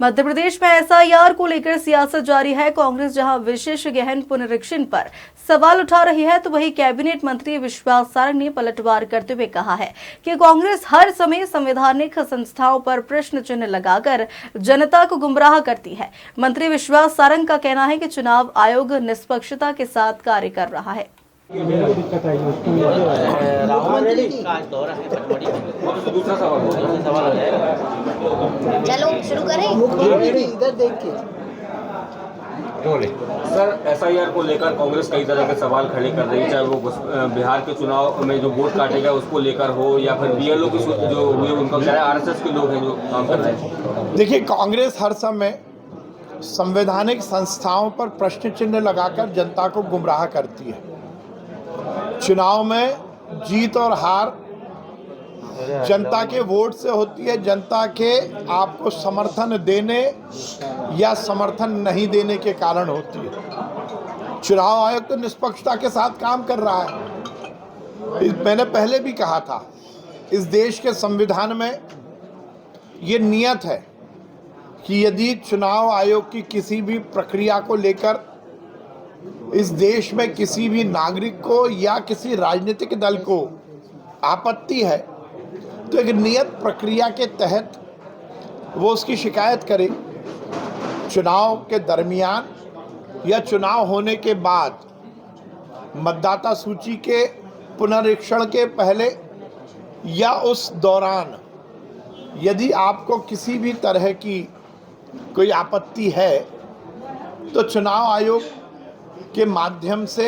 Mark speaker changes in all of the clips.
Speaker 1: मध्य प्रदेश में एसआईआर को लेकर सियासत जारी है। कांग्रेस जहां विशेष गहन पुनरीक्षण पर सवाल उठा रही है, तो वहीं कैबिनेट मंत्री विश्वास सारंग ने पलटवार करते हुए कहा है कि कांग्रेस हर समय संवैधानिक संस्थाओं पर प्रश्न चिन्ह लगाकर जनता को गुमराह करती है। मंत्री विश्वास सारंग का कहना है कि चुनाव आयोग निष्पक्षता के साथ कार्य कर रहा है।
Speaker 2: चलो शुरू करें। इधर देख के
Speaker 3: सर, एसआईआर को लेकर कांग्रेस कई तरह के सवाल खड़े कर रही है, चाहे वो बिहार के चुनाव में जो वोट काटेगा उसको लेकर हो या फिर बीएलओ की जो हुए उनका कह रहा है आरएसएस के लोग हैं जो काम कर रहे हैं।
Speaker 4: देखिए, कांग्रेस हर समय संवैधानिक संस्थाओं पर प्रश्न चिन्ह लगाकर जनता को गुमराह करती है। चुनाव में जीत और हार जनता के वोट से होती है, जनता के आपको समर्थन देने या समर्थन नहीं देने के कारण होती है। चुनाव आयोग तो निष्पक्षता के साथ काम कर रहा है। मैंने पहले भी कहा था, इस देश के संविधान में ये नियत है कि यदि चुनाव आयोग की किसी भी प्रक्रिया को लेकर इस देश में किसी भी नागरिक को या किसी राजनीतिक दल को आपत्ति है, तो एक नियत प्रक्रिया के तहत वो उसकी शिकायत करे। चुनाव के दरमियान या चुनाव होने के बाद, मतदाता सूची के पुनरीक्षण के पहले या उस दौरान यदि आपको किसी भी तरह की कोई आपत्ति है, तो चुनाव आयोग के माध्यम से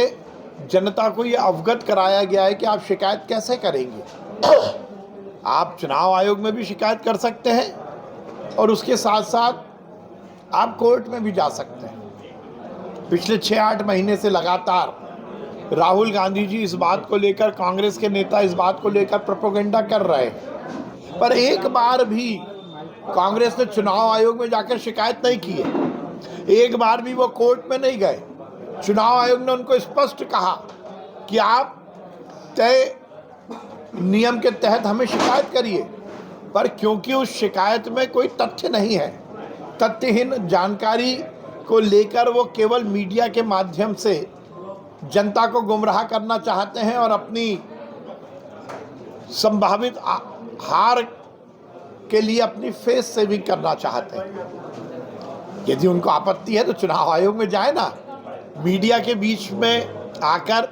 Speaker 4: जनता को ये अवगत कराया गया है कि आप शिकायत कैसे करेंगे। आप चुनाव आयोग में भी शिकायत कर सकते हैं और उसके साथ साथ आप कोर्ट में भी जा सकते हैं। पिछले 6-8 महीने से लगातार राहुल गांधी जी इस बात को लेकर, कांग्रेस के नेता इस बात को लेकर प्रोपेगेंडा कर रहे हैं, पर एक बार भी कांग्रेस ने चुनाव आयोग में जाकर शिकायत नहीं की है। एक बार भी वो कोर्ट में नहीं गए। चुनाव आयोग ने उनको स्पष्ट कहा कि आप तय नियम के तहत हमें शिकायत करिए, पर क्योंकि उस शिकायत में कोई तथ्य नहीं है, तथ्यहीन जानकारी को लेकर वो केवल मीडिया के माध्यम से जनता को गुमराह करना चाहते हैं और अपनी संभावित हार के लिए अपनी फेस सेविंग करना चाहते हैं। यदि उनको आपत्ति है तो चुनाव आयोग में जाए ना। मीडिया के बीच में आकर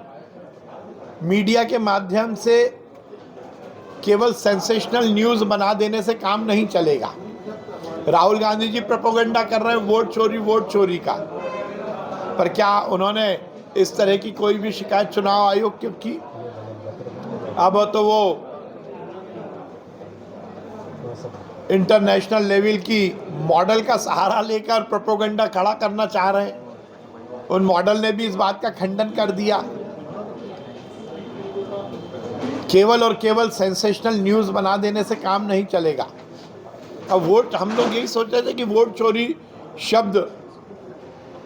Speaker 4: मीडिया के माध्यम से केवल सेंसेशनल न्यूज़ बना देने से काम नहीं चलेगा। राहुल गांधी जी प्रोपेगेंडा कर रहे हैं वोट चोरी का, पर क्या उन्होंने इस तरह की कोई भी शिकायत चुनाव आयोग की की? अब तो वो इंटरनेशनल लेवल की मॉडल का सहारा लेकर प्रोपेगेंडा खड़ा करना चाह रहे हैं। उन मॉडल ने भी इस बात का खंडन कर दिया। केवल और केवल सेंसेशनल न्यूज़ बना देने से काम नहीं चलेगा। अब वोट, हम लोग यही सोच रहे थे कि वोट चोरी शब्द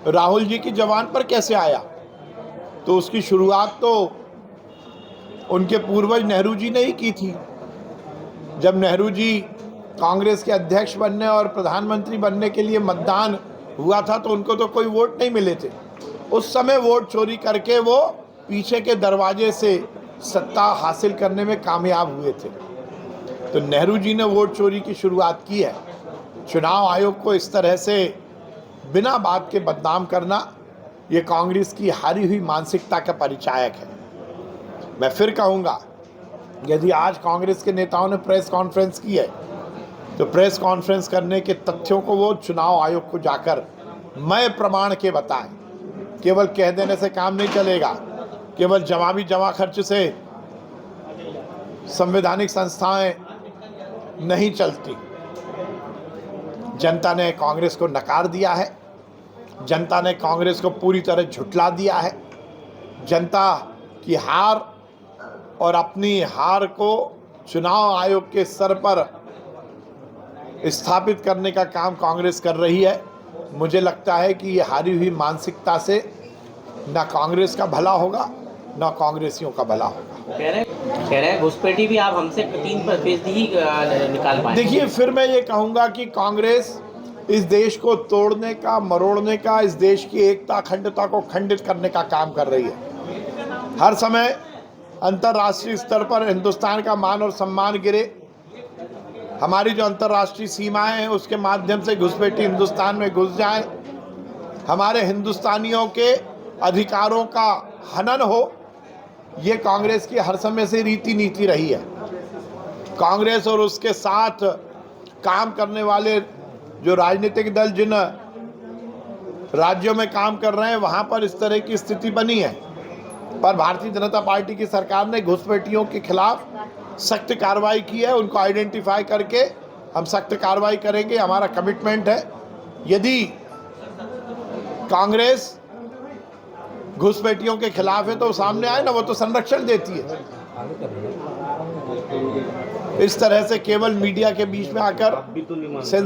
Speaker 4: राहुल जी की जबान पर कैसे आया, तो उसकी शुरुआत तो उनके पूर्वज नेहरू जी ने ही की थी। जब नेहरू जी कांग्रेस के अध्यक्ष बनने और प्रधानमंत्री बनने के लिए मतदान हुआ था, तो उनको तो कोई वोट नहीं मिले थे। उस समय वोट चोरी करके वो पीछे के दरवाजे से सत्ता हासिल करने में कामयाब हुए थे। तो नेहरू जी ने वोट चोरी की शुरुआत की है। चुनाव आयोग को इस तरह से बिना बात के बदनाम करना, ये कांग्रेस की हारी हुई मानसिकता का परिचायक है। मैं फिर कहूँगा, यदि आज कांग्रेस के नेताओं ने प्रेस कॉन्फ्रेंस की है, तो प्रेस कॉन्फ्रेंस करने के तथ्यों को वो चुनाव आयोग को जाकर मय प्रमाण के बताएं। केवल कह देने से काम नहीं चलेगा। केवल जमा खर्च से संवैधानिक संस्थाएं नहीं चलती। जनता ने कांग्रेस को नकार दिया है। जनता ने कांग्रेस को पूरी तरह झुठला दिया है। जनता की हार और अपनी हार को चुनाव आयोग के सर पर स्थापित करने का काम कांग्रेस कर रही है। मुझे लगता है कि ये हारी हुई मानसिकता से ना कांग्रेस का भला होगा, ना कांग्रेसियों का भला होगा।
Speaker 5: कह रहे हैं घुसपैठी भी आप हमसे 3% ही निकाल पाए।
Speaker 4: देखिए, फिर मैं ये कहूँगा कि कांग्रेस इस देश को तोड़ने का, मरोड़ने का, इस देश की एकता अखंडता को खंडित करने का काम कर रही है। हर समय अंतर्राष्ट्रीय स्तर पर हिंदुस्तान का मान और सम्मान गिरे, हमारी जो अंतर्राष्ट्रीय सीमाएं हैं उसके माध्यम से घुसपैठी हिंदुस्तान में घुस जाए, हमारे हिंदुस्तानियों के अधिकारों का हनन हो, ये कांग्रेस की हर समय से रीति नीति रही है। कांग्रेस और उसके साथ काम करने वाले जो राजनीतिक दल जिन राज्यों में काम कर रहे हैं वहाँ पर इस तरह की स्थिति बनी है, पर भारतीय जनता पार्टी की सरकार ने घुसपैठियों के खिलाफ सख्त कार्रवाई की है। उनको आइडेंटिफाई करके हम सख्त कार्रवाई करेंगे, हमारा कमिटमेंट है। यदि कांग्रेस घुसपैठियों के खिलाफ है तो सामने आए ना, वो तो संरक्षण देती है। इस तरह से केवल मीडिया के बीच में आकर